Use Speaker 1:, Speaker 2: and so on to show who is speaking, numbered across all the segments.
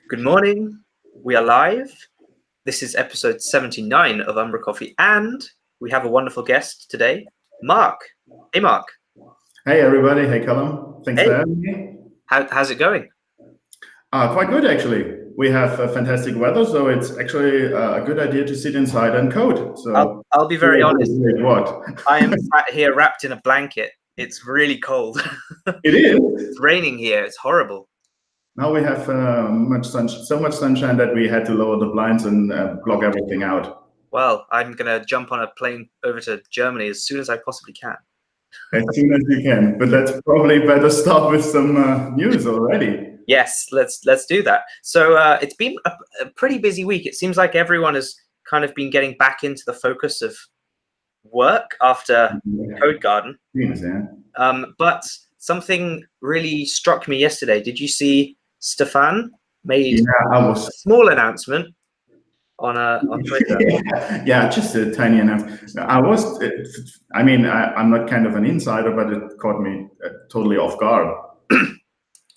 Speaker 1: Good morning. We are live. This is episode 79 of umbraCoffee, and we have a wonderful guest today, Marc. Hey, Marc.
Speaker 2: Hey, everybody. Hey, Callum. Thanks for having me.
Speaker 1: How's it going?
Speaker 2: Quite good, actually. We have fantastic weather, so it's actually a good idea to sit inside and code. So
Speaker 1: I'll be very honest.
Speaker 2: What?
Speaker 1: I am sat here wrapped in a blanket. It's really cold.
Speaker 2: It is.
Speaker 1: It's raining here. It's horrible.
Speaker 2: Now we have so much sunshine that we had to lower the blinds and block everything out.
Speaker 1: Well, I'm going to jump on a plane over to Germany as soon as I possibly can.
Speaker 2: As soon as you can. But let's probably better start with some news already.
Speaker 1: Yes, let's do that. So it's been a pretty busy week. It seems like everyone has kind of been getting back into the focus of work after Codegarden.
Speaker 2: Yeah.
Speaker 1: But something really struck me yesterday. Did you see Stefan made a small announcement on Twitter?
Speaker 2: Yeah, just a tiny announcement. I'm not kind of an insider, but it caught me totally off guard.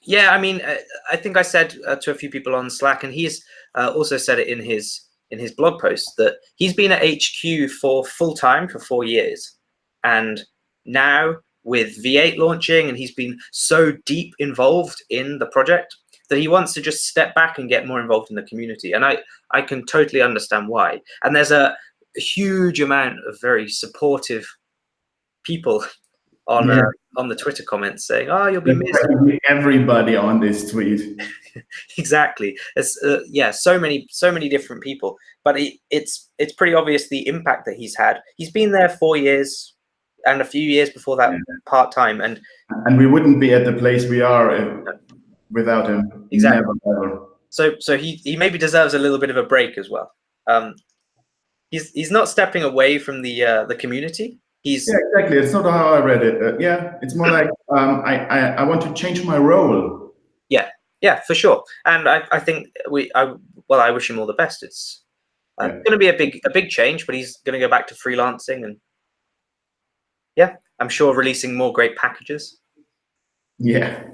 Speaker 1: Yeah, I mean, I think I said to a few people on Slack, and he's also said it in his blog post, that he's been at HQ for full time for 4 years, and now with V8 launching, and he's been so deep involved in the project that he wants to just step back and get more involved in the community, and I can totally understand why. And there's a huge amount of very supportive people on the Twitter comments saying, "Oh, you'll be missed."
Speaker 2: Everybody on this tweet.
Speaker 1: Exactly. It's so many different people, but it's pretty obvious the impact that he's had. He's been there 4 years, and a few years before that part time, and
Speaker 2: we wouldn't be at the place we are without him.
Speaker 1: Exactly.
Speaker 2: Never, ever.
Speaker 1: So he maybe deserves a little bit of a break as well. He's not stepping away from the community.
Speaker 2: Yeah, exactly. It's not how I read it. It's more like I want to change my role.
Speaker 1: Yeah, for sure. And I think I wish him all the best. It's going to be a big change, but he's going to go back to freelancing, and I'm sure releasing more great packages.
Speaker 2: Yeah.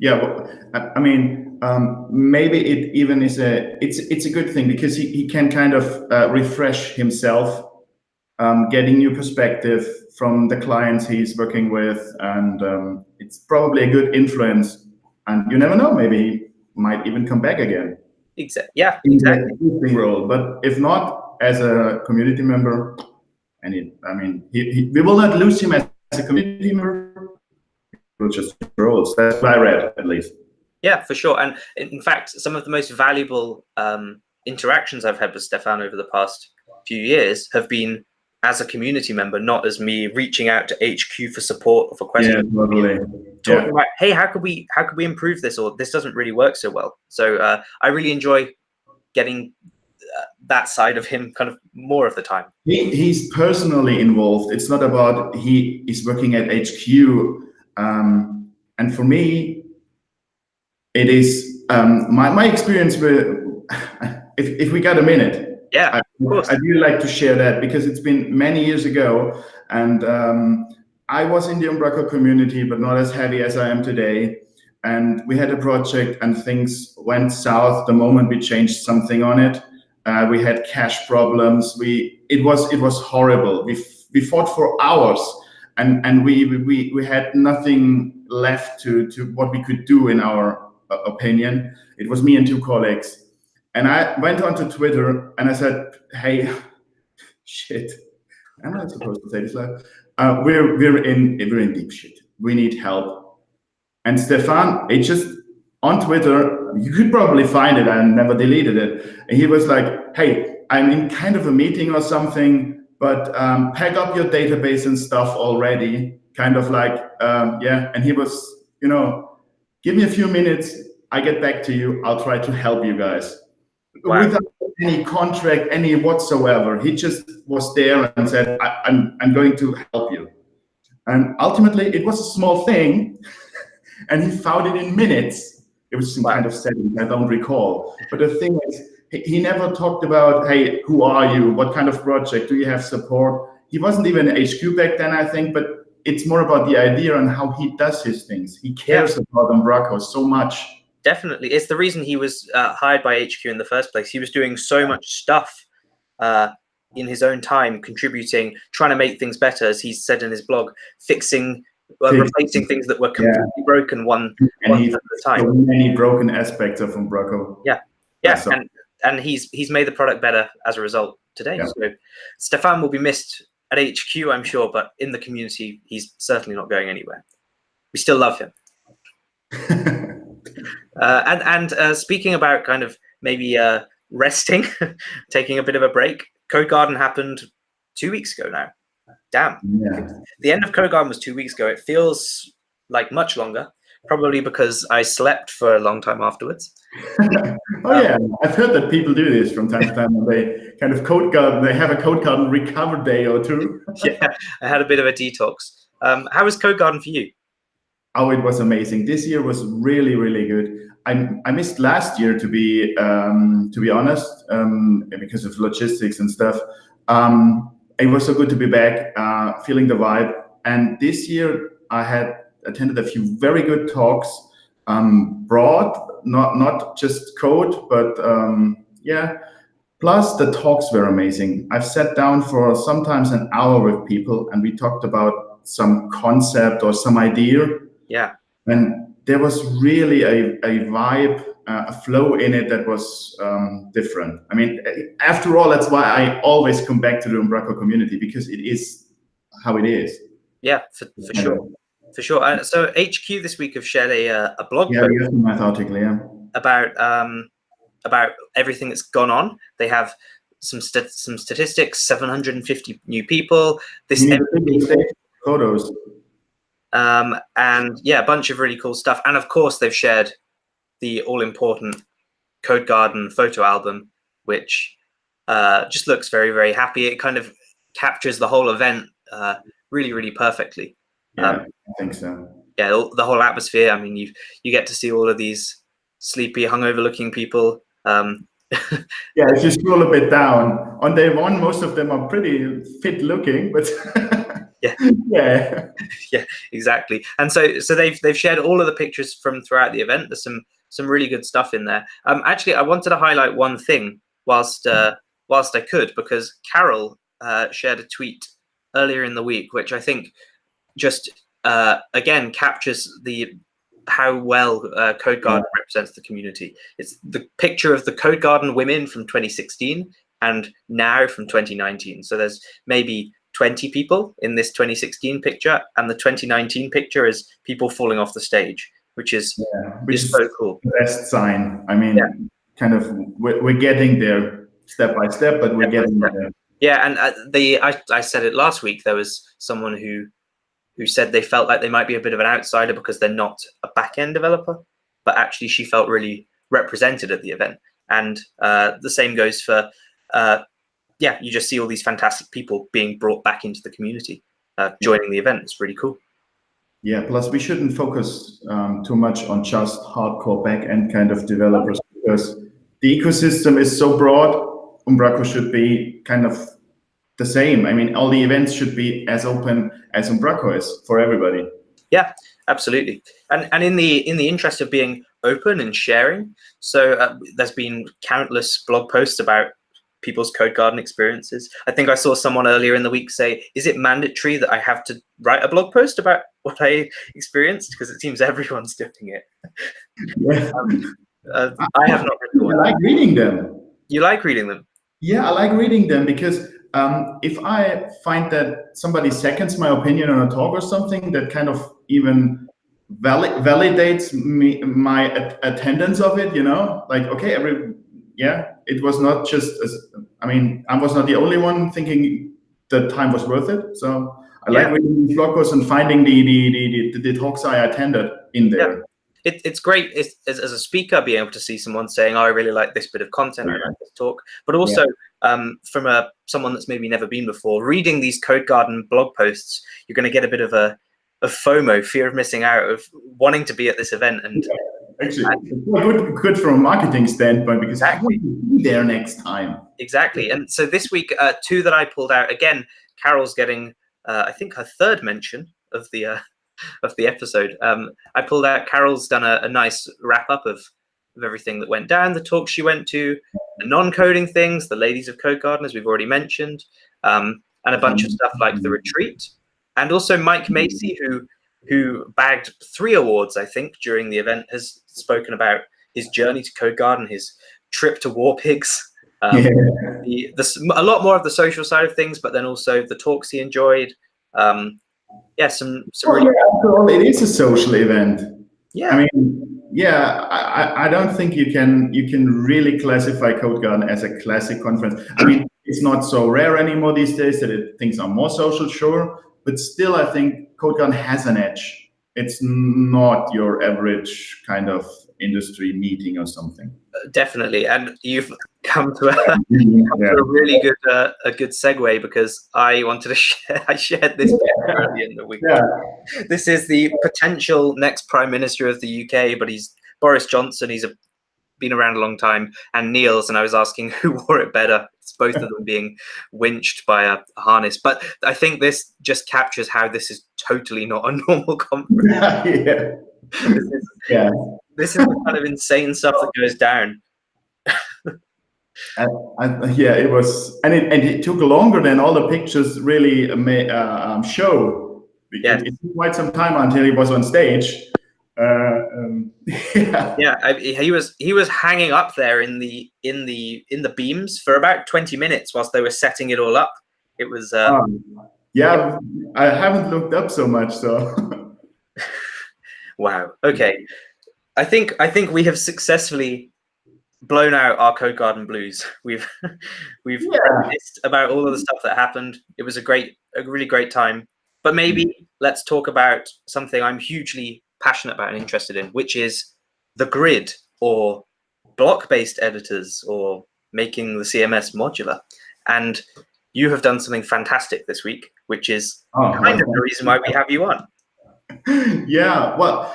Speaker 2: Well, I mean, maybe it even is it's a good thing, because he can kind of refresh himself. Getting new perspective from the clients he's working with, and it's probably a good influence. And you never know, maybe he might even come back again.
Speaker 1: Exactly. Yeah, exactly.
Speaker 2: In the role. But if not, as a community member, we will not lose him as a community member. We'll just roles. That's what I read, at least.
Speaker 1: Yeah, for sure. And in fact, some of the most valuable interactions I've had with Stefan over the past few years have been as a community member, not as me reaching out to HQ for support or for questions.
Speaker 2: Yeah, totally.
Speaker 1: Talking about, hey, how could we improve this, or this doesn't really work so well. So I really enjoy getting that side of him kind of more of the time.
Speaker 2: He's personally involved. It's not about he is working at HQ. And for me, it is my experience with, if we got a minute.
Speaker 1: Yeah, of course.
Speaker 2: I'd really like to share that, because it's been many years ago, and I was in the Umbraco community, but not as heavy as I am today. And we had a project, and things went south the moment we changed something on it. We had cache problems. It was horrible. We fought for hours, and we had nothing left to what we could do, in our opinion. It was me and 2 colleagues. And I went onto Twitter and I said, "Hey, shit, am I supposed to say this loud? We're in deep shit. We need help." And Stefan, it just on Twitter, you could probably find it. I never deleted it. And he was like, "Hey, I'm in kind of a meeting or something, but pack up your database and stuff already." Kind of like, And he was, "Give me a few minutes. I get back to you. I'll try to help you guys." Wow. Without any contract, any whatsoever. He just was there and said, I'm going to help you. And ultimately, it was a small thing, and he found it in minutes. It was some kind of setting, I don't recall. But the thing is, he never talked about, hey, who are you? What kind of project? Do you have support? He wasn't even HQ back then, I think, but it's more about the idea and how he does his things. He cares about Umbraco so much.
Speaker 1: Definitely. It's the reason he was hired by HQ in the first place. He was doing so much stuff in his own time, contributing, trying to make things better, as he said in his blog, fixing, replacing things that were completely broken one at a time.
Speaker 2: So many broken aspects of Umbraco.
Speaker 1: Yeah, and he's made the product better as a result today.
Speaker 2: Yeah.
Speaker 1: So Stefan will be missed at HQ, I'm sure, but in the community, he's certainly not going anywhere. We still love him. And speaking about kind of maybe resting, taking a bit of a break, Codegarden happened 2 weeks ago now. Damn.
Speaker 2: Yeah.
Speaker 1: The end of Codegarden was 2 weeks ago. It feels like much longer, probably because I slept for a long time afterwards.
Speaker 2: Yeah, I've heard that people do this from time to time, and they kind of Codegarden, they have a Codegarden recover day or two.
Speaker 1: Yeah, I had a bit of a detox. How was Codegarden for you?
Speaker 2: Oh, it was amazing. This year was really, really good. I missed last year, to be honest, because of logistics and stuff. It was so good to be back, feeling the vibe. And this year I had attended a few very good talks, broad, not just code, but yeah. Plus the talks were amazing. I've sat down for sometimes an hour with people, and we talked about some concept or some idea.
Speaker 1: Yeah.
Speaker 2: And there was really a vibe, a flow in it that was different. I mean, after all, that's why I always come back to the Umbraco community, because it is how it is.
Speaker 1: Yeah, for sure. For sure. So HQ this week have shared a blog post
Speaker 2: nice article,
Speaker 1: about everything that's gone on. They have some statistics, 750 new people. This
Speaker 2: photos.
Speaker 1: And yeah, a bunch of really cool stuff. And of course, they've shared the all-important Codegarden photo album, which just looks very, very happy. It kind of captures the whole event really, really perfectly.
Speaker 2: Yeah, I think so.
Speaker 1: Yeah, the whole atmosphere. I mean, you get to see all of these sleepy, hungover-looking people.
Speaker 2: Yeah, if you scroll a bit down, on day one, most of them are pretty fit-looking, but
Speaker 1: yeah, exactly. And so they've shared all of the pictures from throughout the event. There's some really good stuff in there. Actually, I wanted to highlight one thing whilst I could, because Carol shared a tweet earlier in the week, which I think just again captures how well Codegarden represents the community. It's the picture of the Codegarden women from 2016 and now from 2019. So there's maybe 20 people in this 2016 picture, and the 2019 picture is people falling off the stage, which is so cool.
Speaker 2: The best sign. I mean, kind of we're getting there step by step, but we're getting there.
Speaker 1: Yeah, and I said it last week. There was someone who said they felt like they might be a bit of an outsider because they're not a back-end developer, but actually she felt really represented at the event. And the same goes for, you just see all these fantastic people being brought back into the community, joining the event. It's really cool.
Speaker 2: Yeah, plus we shouldn't focus too much on just hardcore back-end kind of developers, because the ecosystem is so broad. Umbraco should be kind of the same. I mean, all the events should be as open as Umbraco is for everybody.
Speaker 1: Yeah, absolutely. And in the interest of being open and sharing, so there's been countless blog posts about people's Codegarden experiences. I think I saw someone earlier in the week say, is it mandatory that I have to write a blog post about what I experienced? Because it seems everyone's doing it.
Speaker 2: Yeah.
Speaker 1: I have not written one.
Speaker 2: I like reading them.
Speaker 1: You like reading them?
Speaker 2: Yeah, I like reading them because if I find that somebody seconds my opinion on a talk or something, that kind of even validates my attendance of it, like, okay, it was not just, I was not the only one thinking the time was worth it. So I like reading the blog posts and finding the talks I attended in there.
Speaker 1: Yeah. It's great as a speaker being able to see someone saying, oh, I really like this bit of content, I like this talk, but also from someone that's maybe never been before, reading these Codegarden blog posts, you're going to get a bit of a FOMO, fear of missing out, of wanting to be at this event. And
Speaker 2: actually, it's good from a marketing standpoint, because I want to be there next time.
Speaker 1: Exactly. And so this week, two that I pulled out, again, Carol's getting, I think, her third mention of the of the episode. I pulled out, Carol's done a nice wrap up of everything that went down, the talks she went to, the non-coding things, the ladies of Codegarden, as we've already mentioned, and a bunch of stuff like the retreat, and also Mike Macy, who bagged 3 awards, I think, during the event, has spoken about his journey to Codegarden, his trip to War Pigs, a lot more of the social side of things, but then also the talks he enjoyed. Yeah, some really.
Speaker 2: After all, it is a social event.
Speaker 1: Yeah.
Speaker 2: I mean, yeah, I don't think you can really classify Codegarden as a classic conference. I mean, it's not so rare anymore these days that things are more social, sure, but still, I think Codegarden has an edge. It's not your average kind of industry meeting or something.
Speaker 1: Definitely, and you've come to a really good segue, because I wanted to share. I shared this picture earlier in the week.
Speaker 2: Yeah.
Speaker 1: This is the potential next Prime Minister of the UK, but he's Boris Johnson. He's been around a long time, and Niels. And I was asking who wore it better. It's both of them being winched by a harness. But I think this just captures how this is totally not a normal conference. This is the kind of insane stuff that goes down.
Speaker 2: Yeah, it was, and it took longer than all the pictures really show.
Speaker 1: Yeah.
Speaker 2: It took quite some time until he was on stage.
Speaker 1: He was hanging up there in the beams for about 20 minutes whilst they were setting it all up. It was
Speaker 2: yeah, I haven't looked up so much, so.
Speaker 1: Wow. Okay. I think we have successfully blown out our Codegarden blues. We've reminisced about all of the stuff that happened. It was a really great time. But maybe let's talk about something I'm hugely passionate about and interested in, which is the grid, or block-based editors, or making the CMS modular. And you have done something fantastic this week, which is kind of the reason why we have you on.
Speaker 2: Yeah, well,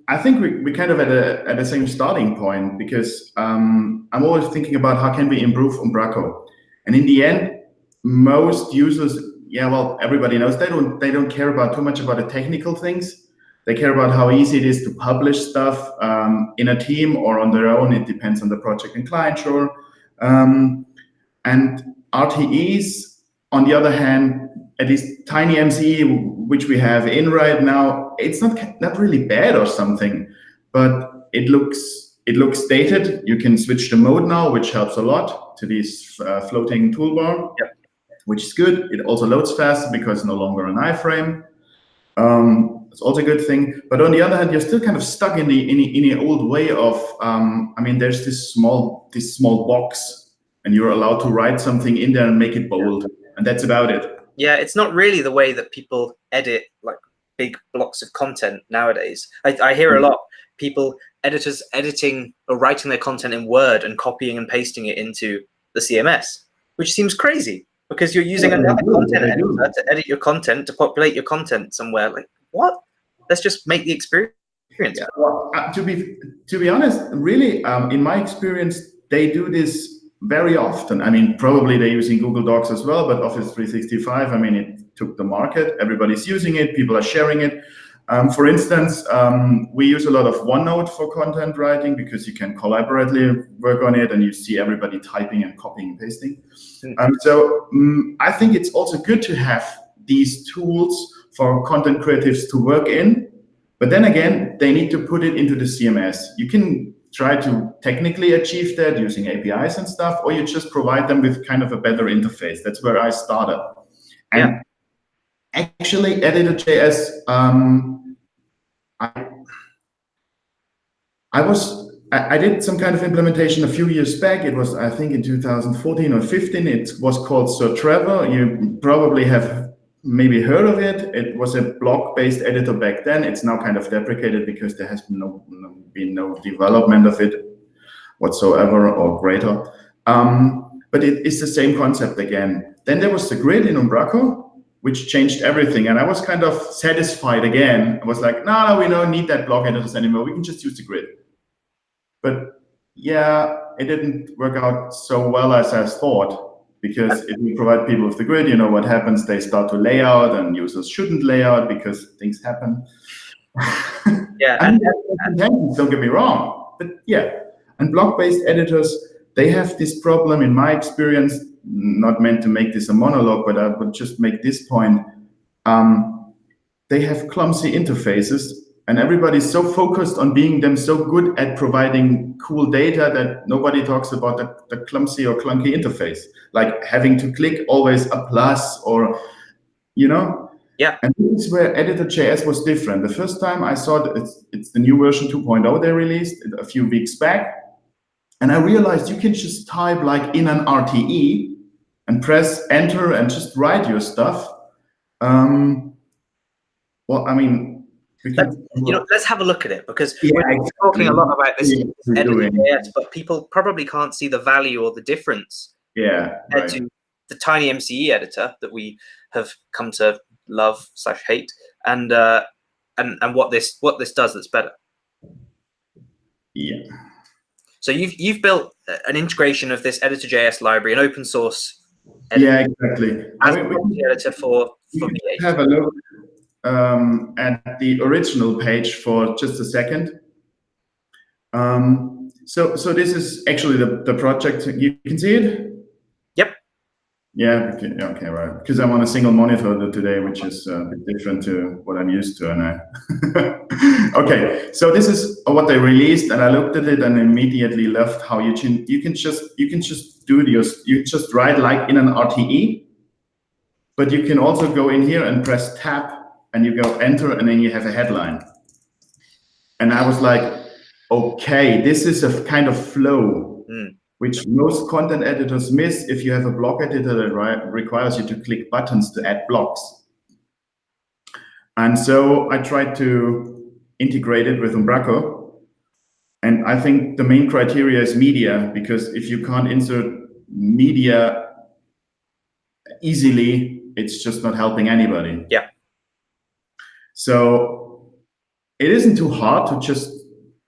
Speaker 2: I think we kind of at the same starting point, because I'm always thinking about how can we improve Umbraco, and in the end, most users, everybody knows they don't care about too much about the technical things. They care about how easy it is to publish stuff in a team or on their own. It depends on the project and client, sure. And RTEs, on the other hand, at least tiny MCE, which we have in right now, it's not really bad or something, but it looks dated. You can switch the mode now, which helps a lot, to this floating toolbar, which is good. It also loads fast because it's no longer an iframe. It's also a good thing. But on the other hand, you're still kind of stuck in the old way of, I mean, there's this small box, and you're allowed to write something in there and make it bold, and that's about it.
Speaker 1: Yeah, it's not really the way that people edit like big blocks of content nowadays. I hear a lot editors editing or writing their content in Word and copying and pasting it into the CMS, which seems crazy, because you're using another content editor to edit your content, to populate your content somewhere. Like, what? Let's just make the experience.
Speaker 2: Yeah. Well, to be honest, really, in my experience, they do this very often. I mean, probably they're using Google Docs as well, but Office 365, I mean, it took the market. Everybody's using it. People are sharing it. For instance, we use a lot of OneNote for content writing, because you can collaboratively work on it and you see everybody typing and copying and pasting. So I think it's also good to have these tools for content creatives to work in, but then again, they need to put it into the CMS. You can try to technically achieve that using APIs and stuff, or you just provide them with kind of a better interface. That's where I started. And actually, Editor.js, I did some kind of implementation a few years back. It was, I think, in 2014 or 15. It was called Sir Trevor. You probably have maybe heard of it. It was a block-based editor back then. It's now kind of deprecated because there has been no development of it whatsoever or greater. But it is the same concept again. Then there was the grid in Umbraco, which changed everything. And I was kind of satisfied again. I was like, no, we don't need that block editors anymore. We can just use the grid. But yeah, it didn't work out so well as I thought. Because if you provide people with the grid, you know what happens. They start to lay out, and users shouldn't lay out because things happen.
Speaker 1: Yeah,
Speaker 2: and don't get me wrong, but yeah. And block-based editors, they have this problem, in my experience. Not meant to make this a monologue, but I would just make this point. They have clumsy interfaces, and everybody's so focused on being so good at providing cool data that nobody talks about the clumsy or clunky interface, like having to click always a plus, or, you know.
Speaker 1: Yeah.
Speaker 2: And this is where Editor.js was different. The first time I saw it's the new version 2.0 they released a few weeks back, and I realized you can just type like in an RTE and press enter and just write your stuff. Well, I mean,
Speaker 1: let's have a look at it, because we're talking a lot about this Editor.js, but people probably can't see the value or the difference to the tiny MCE editor that we have come to love / hate, and what this does that's better.
Speaker 2: Yeah.
Speaker 1: So you've built an integration of this Editor.js library, an open source editor,
Speaker 2: yeah, exactly,
Speaker 1: as the editor for V8.
Speaker 2: Have a look at the original page for just a second. So this is actually the project. You can see it?
Speaker 1: Yep.
Speaker 2: Yeah, okay, right. Because I'm on a single monitor today, which is a bit different to what I'm used to. And okay, so this is what they released, and I looked at it and immediately loved how you can just do this. You just write like in an RTE, but you can also go in here and press tab, and you go enter, and then you have a headline. And I was like, okay, this is a kind of flow, which most content editors miss if you have a block editor that requires you to click buttons to add blocks. And so I tried to integrate it with umbraco. And I think the main criteria is media, because if you can't insert media easily, it's just not helping anybody.
Speaker 1: Yeah.
Speaker 2: So it isn't too hard to just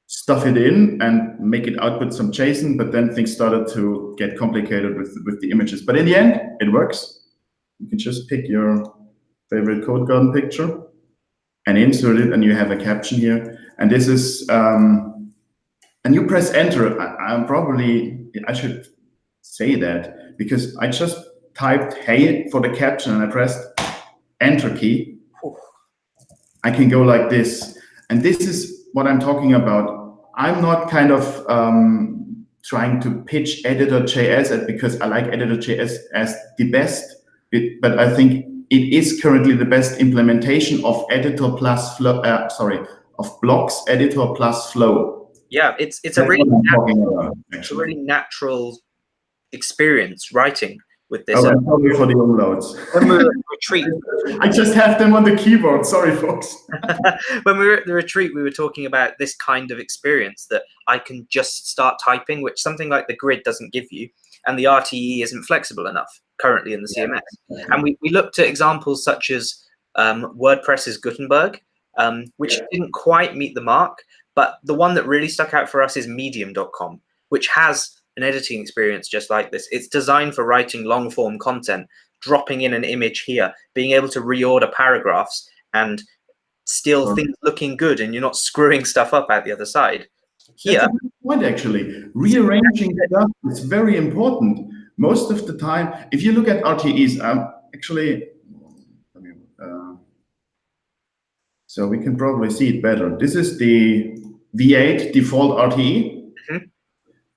Speaker 2: stuff it in and make it output some JSON, but then things started to get complicated with the images. But in the end, it works. You can just pick your favorite Codegarden picture and insert it, and you have a caption here. And this is, and you press enter. I should say that, because I just typed hey for the caption and I pressed enter key. I can go like this. And this is what I'm talking about. I'm not kind of trying to pitch Editor.js because I like Editor.js as the best, but I think it is currently the best implementation of editor plus flow. Of blocks editor plus flow.
Speaker 1: Yeah, it's a really natural experience writing with this.
Speaker 2: Oh, I'm sorry for the umlauts.
Speaker 1: When we were at the retreat,
Speaker 2: I just have them on the keyboard. Sorry, folks.
Speaker 1: When we were at the retreat, we were talking about this kind of experience that I can just start typing, which something like the grid doesn't give you, and the RTE isn't flexible enough currently in the CMS. Yeah. And we looked at examples such as WordPress's Gutenberg, which didn't quite meet the mark, but the one that really stuck out for us is medium.com, which has an editing experience just like this. It's designed for writing long form content, dropping in an image here, being able to reorder paragraphs, and still things looking good, and you're not screwing stuff up at the other side. Here,
Speaker 2: that's a good point, actually. Rearranging stuff is very important. Most of the time, if you look at RTEs, actually, so we can probably see it better. This is the V8 default RTE.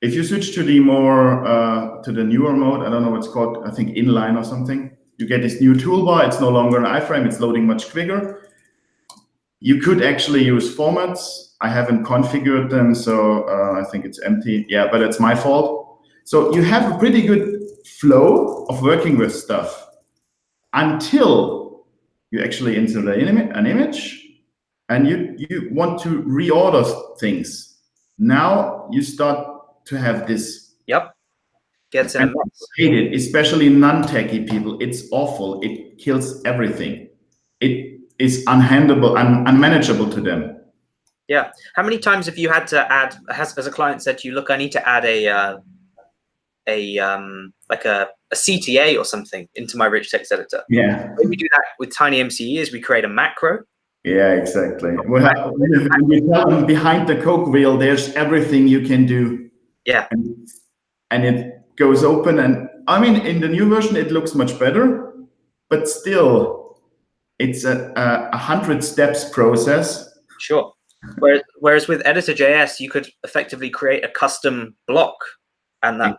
Speaker 2: If you switch to the more to the newer mode, I don't know what's called, I think inline or something, you get this new toolbar. It's no longer an iframe, it's loading much quicker. You could actually use formats. I haven't configured them, so I think it's empty. Yeah, but it's my fault. So you have a pretty good flow of working with stuff until you actually insert an image and you want to reorder things. Now you start to have this.
Speaker 1: Yep. Gets in.
Speaker 2: Especially non-techie people. It's awful. It kills everything. It is unmanageable to them.
Speaker 1: Yeah. How many times have you had to add, has a client said to you, look, I need to add like a CTA or something into my rich text editor.
Speaker 2: Yeah.
Speaker 1: The way we do that with TinyMCE is we create a macro.
Speaker 2: Yeah, exactly. Well, you tell them behind the Coke wheel, there's everything you can do.
Speaker 1: Yeah.
Speaker 2: And it goes open. And I mean, in the new version, it looks much better, but still, it's a 100 steps process.
Speaker 1: Sure. Whereas with Editor.js, you could effectively create a custom block, and that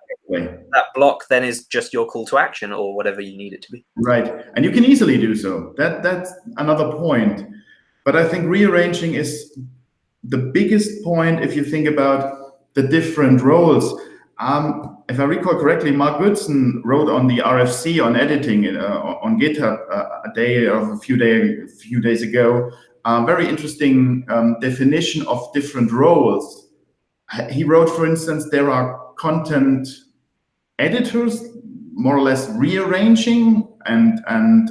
Speaker 1: block then is just your call to action or whatever you need it to be.
Speaker 2: Right, and you can easily do so. That's another point. But I think rearranging is the biggest point if you think about the different roles. If I recall correctly, Mark Goodson wrote on the RFC on editing on GitHub a few days ago. Very interesting definition of different roles. He wrote, for instance, there are content editors, more or less rearranging and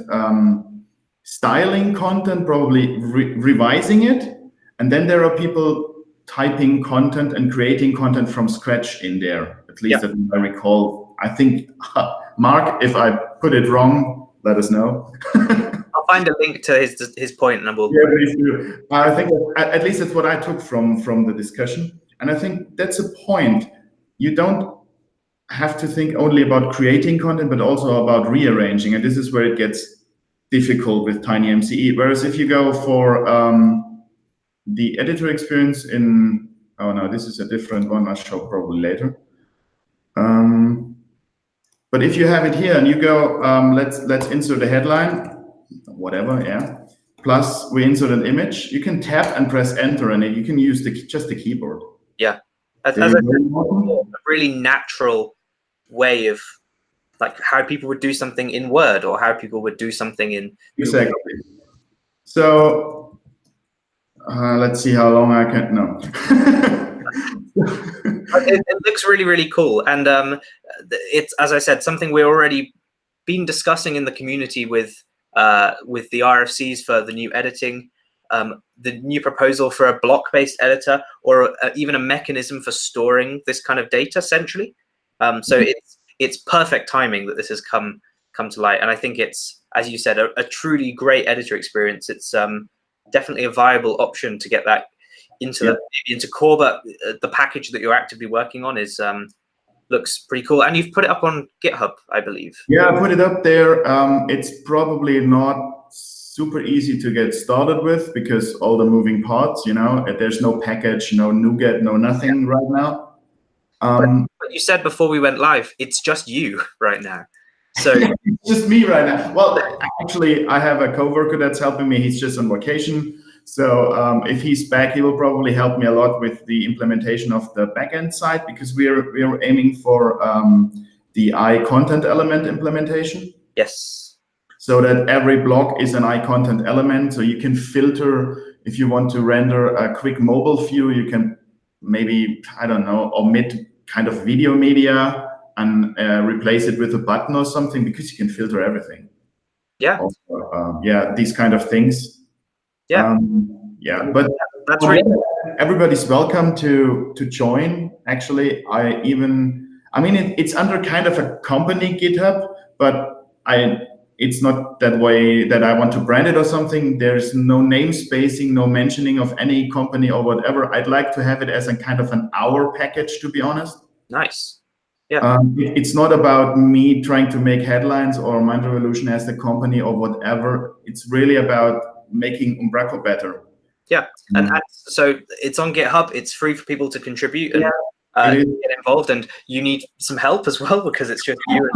Speaker 2: styling content, probably revising it. And then there are people typing content and creating content from scratch in there, at least that I recall. I think, Mark, if I put it wrong, let us know.
Speaker 1: I'll find a link to his point and we'll...
Speaker 2: Yeah, please do. I think at least that's what I took from the discussion. And I think that's a point. You don't have to think only about creating content, but also about rearranging. And this is where it gets difficult with TinyMCE. Whereas if you go for the editor experience in, oh no, this is a different one. I'll show probably later. But if you have it here and you go, let's insert a headline, whatever, yeah. Plus we insert an image. You can tap and press enter, and you can use just the keyboard.
Speaker 1: Yeah, as I said, a really natural way of like how people would do something in Word or how people would do something in
Speaker 2: exactly. So let's see how long I can. No.
Speaker 1: it looks really, really cool, and it's, as I said, something we're already been discussing in the community with the RFCs for the new editing, the new proposal for a block-based editor, or even a mechanism for storing this kind of data centrally. So it's perfect timing that this has come to light, and I think it's, as you said, a truly great editor experience. It's definitely a viable option to get that into core, but the package that you're actively working on is looks pretty cool, and you've put it up on GitHub, I believe.
Speaker 2: Yeah, I put it up there. It's probably not super easy to get started with because all the moving parts, you know, there's no package, no NuGet, no nothing right now.
Speaker 1: But you said before we went live, it's just you right now. So
Speaker 2: it's just me right now. Well, actually, I have a coworker that's helping me. He's just on vacation. So if he's back, he will probably help me a lot with the implementation of the backend side, because we're aiming for the iContent element implementation.
Speaker 1: Yes.
Speaker 2: So that every block is an iContent element. So you can filter, if you want to render a quick mobile view, you can maybe, I don't know, omit kind of video media and replace it with a button or something, because you can filter everything.
Speaker 1: Yeah.
Speaker 2: Also, yeah, these kind of things.
Speaker 1: Yeah.
Speaker 2: Yeah, but
Speaker 1: that's right.
Speaker 2: Everybody's welcome to join. Actually, I mean, it's under kind of a company GitHub, but it's not that way that I want to brand it or something. There's no namespacing, no mentioning of any company or whatever. I'd like to have it as a kind of an hour package, to be honest.
Speaker 1: Nice. Yeah.
Speaker 2: It's not about me trying to make headlines or Mind Revolution as the company or whatever. It's really about making Umbraco better.
Speaker 1: Yeah, and so it's on GitHub. It's free for people to contribute and get involved. And you need some help as well, because it's just you.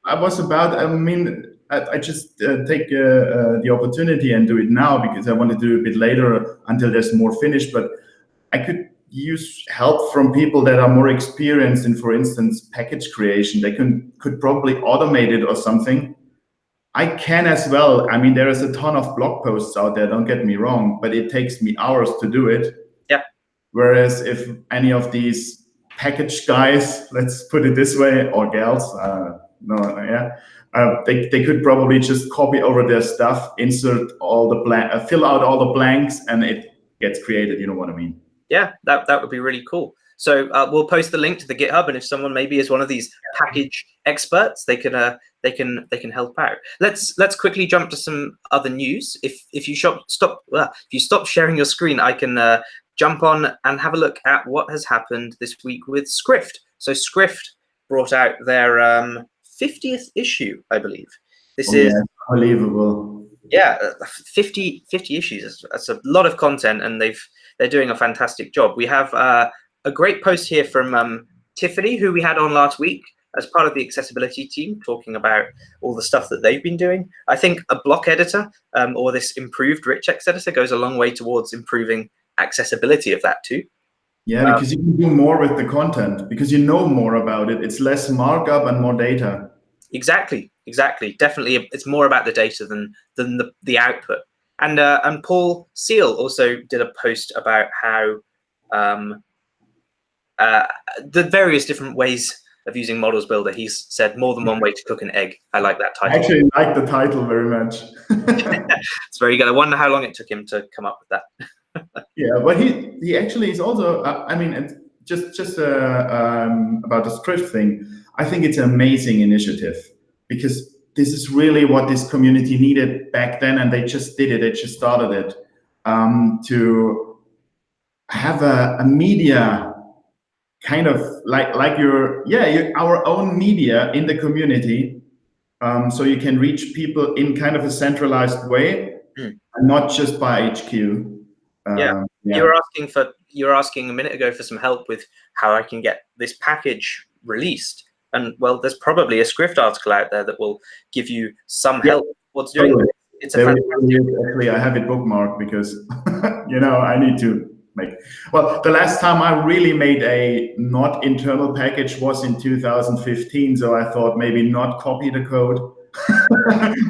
Speaker 2: I was about. I mean, I just take the opportunity and do it now, because I want to do it a bit later until there's more finished. But I could use help from people that are more experienced in, for instance, package creation. They could probably automate it or something. I can as well. I mean, there is a ton of blog posts out there, don't get me wrong, but it takes me hours to do it.
Speaker 1: Yeah.
Speaker 2: Whereas if any of these guys, let's put it this way, or gals, they could probably just copy over their stuff, insert all the fill out all the blanks, and it gets created. You know what I mean?
Speaker 1: Yeah, that would be really cool. So we'll post the link to the GitHub, and if someone maybe is one of these package experts, they can help out. Let's quickly jump to some other news. If you stop sharing your screen, I can jump on and have a look at what has happened this week with Skrift. So Skrift brought out their 50th issue, I believe. This is
Speaker 2: unbelievable.
Speaker 1: Yeah, 50 issues. That's a lot of content, and they're doing a fantastic job. We have a great post here from Tiffany, who we had on last week as part of the accessibility team, talking about all the stuff that they've been doing. I think a block editor or this improved rich text editor goes a long way towards improving accessibility of that too.
Speaker 2: Yeah, because you can do more with the content, because you know more about it. It's less markup and more data.
Speaker 1: Exactly. Definitely, it's more about the data than the output. And Paul Seal also did a post about how the various different ways of using Models Builder. He's said more than one way to cook an egg. I like that title.
Speaker 2: I actually like the title very much.
Speaker 1: It's very good. I wonder how long it took him to come up with that.
Speaker 2: Yeah, but he actually is also. I mean, just about the Skrift thing. I think it's an amazing initiative, because this is really what this community needed back then, and they just did it. They just started it to have a media kind of like our own media in the community, so you can reach people in kind of a centralized way, and not just by HQ.
Speaker 1: Yeah. You were asking a minute ago for some help with how I can get this package released. And well, there's probably a Skrift article out there that will give you some help with what's doing. It's a fantastic.
Speaker 2: Actually, I have it bookmarked because I need to make. Well, the last time I really made a not internal package was in 2015. So I thought maybe not copy the code,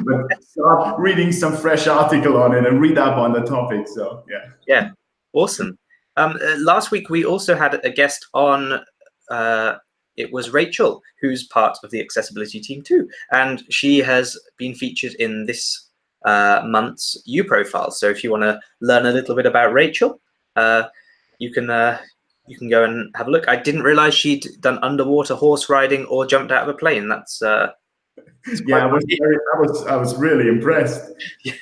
Speaker 2: but start reading some fresh article on it and read up on the topic. So
Speaker 1: yeah, awesome. Last week we also had a guest on. It was Rachel, who's part of the accessibility team too, and she has been featured in this month's uProfile. So if you want to learn a little bit about Rachel, you can go and have a look. I didn't realize she'd done underwater horse riding or jumped out of a plane. That's
Speaker 2: I was really impressed.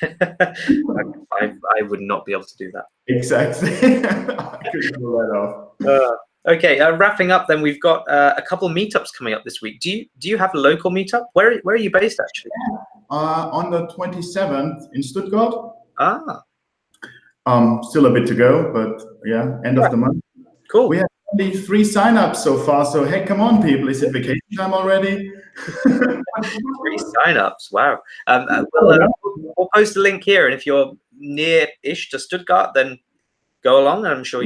Speaker 1: I would not be able to do that.
Speaker 2: Exactly. I couldn't pull that off.
Speaker 1: Okay, wrapping up then, we've got a couple meetups coming up this week. Do you have a local meetup? Where are you based actually?
Speaker 2: On the 27th in Stuttgart. Still a bit to go, but yeah, end of the month.
Speaker 1: Cool.
Speaker 2: We have only 3 signups so far, so hey, come on, people! Is it vacation time already?
Speaker 1: 3 signups! Wow. We'll post a link here, and if you're near-ish to Stuttgart, then go along, and I'm sure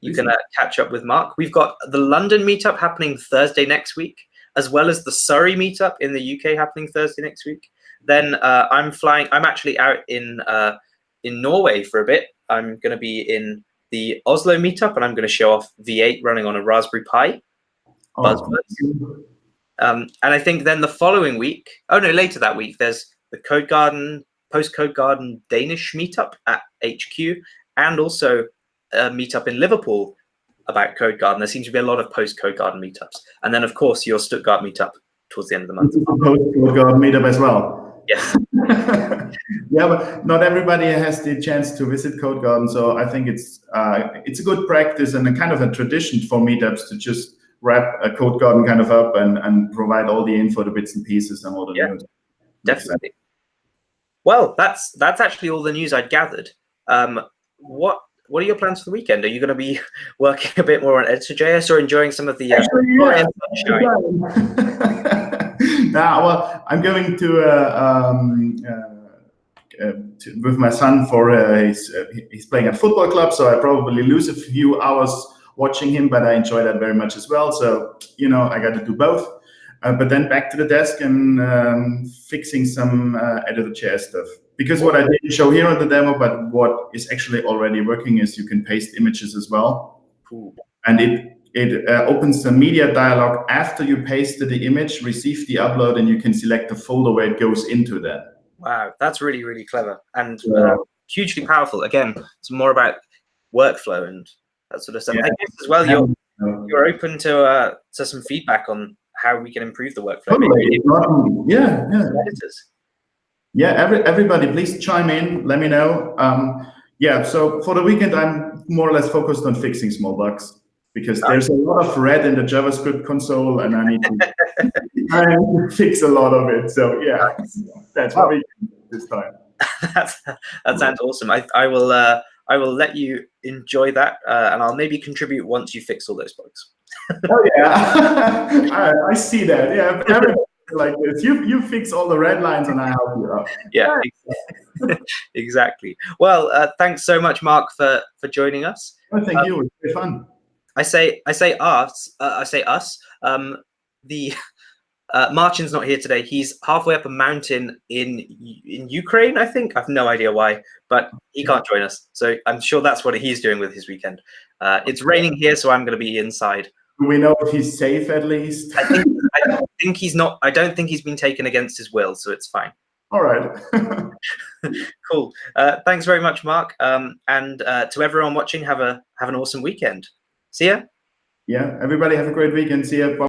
Speaker 1: you can catch up with Marc. We've got the London meetup happening Thursday next week, as well as the Surrey meetup in the UK happening Thursday next week. Then I'm actually out in Norway for a bit. I'm going to be in the Oslo meetup, and I'm going to show off V8 running on a Raspberry Pi. And I think then the following week, later that week, there's the post-Codegarden Danish meetup at HQ, and also a meetup in Liverpool about Codegarden. There seems to be a lot of post-Codegarden meetups. And then, of course, your Stuttgart meetup towards the end of the month.
Speaker 2: Post-Codegarden meetup as well.
Speaker 1: Yes.
Speaker 2: Yeah, but not everybody has the chance to visit Codegarden, so I think it's a good practice and a kind of a tradition for meetups to just wrap a Codegarden kind of up and provide all the info, the bits and pieces, and all the news.
Speaker 1: Definitely. Well, that's actually all the news I'd gathered. What are your plans for the weekend? Are you going to be working a bit more on Editor.js or enjoying some of the?
Speaker 2: Well, I'm going to with my son for he's playing at football club, so I probably lose a few hours watching him, but I enjoy that very much as well. So I got to do both. But then back to the desk and fixing some Editor.js stuff. Because what I didn't show here on the demo, but what is actually already working, is you can paste images as well.
Speaker 1: Cool.
Speaker 2: And it opens the media dialog after you pasted the image, receive the upload, and you can select the folder where it goes into that.
Speaker 1: Wow, that's really, really clever and hugely powerful. Again, it's more about workflow and that sort of stuff.
Speaker 2: Yeah.
Speaker 1: I guess as well, you're open to some feedback on how we can improve the workflow.
Speaker 2: Totally. Yeah.
Speaker 1: Editors.
Speaker 2: Yeah, everybody, please chime in. Let me know. Yeah, so for the weekend, I'm more or less focused on fixing small bugs because there's a lot of red in the JavaScript console, and I need to fix a lot of it. So yeah, that's what we do this time.
Speaker 1: That sounds awesome. I will let you enjoy that, and I'll maybe contribute once you fix all those bugs.
Speaker 2: Oh yeah, I see that. Yeah, everybody like this. You fix all the red lines, and I help you out.
Speaker 1: Yeah, exactly. Well, thanks so much, Marc, for joining us.
Speaker 2: Oh, thank you. It was very fun.
Speaker 1: I say us. The Marcin's not here today. He's halfway up a mountain in Ukraine, I think. I've no idea why, but he can't join us. So I'm sure that's what he's doing with his weekend. It's raining here, so I'm going to be inside.
Speaker 2: Do we know if he's safe at least?
Speaker 1: I think he's not. I don't think he's been taken against his will, so it's fine.
Speaker 2: All right.
Speaker 1: Cool. Thanks very much, Marc. And to everyone watching, have an awesome weekend. See ya.
Speaker 2: Yeah, everybody have a great weekend. See ya. Bye.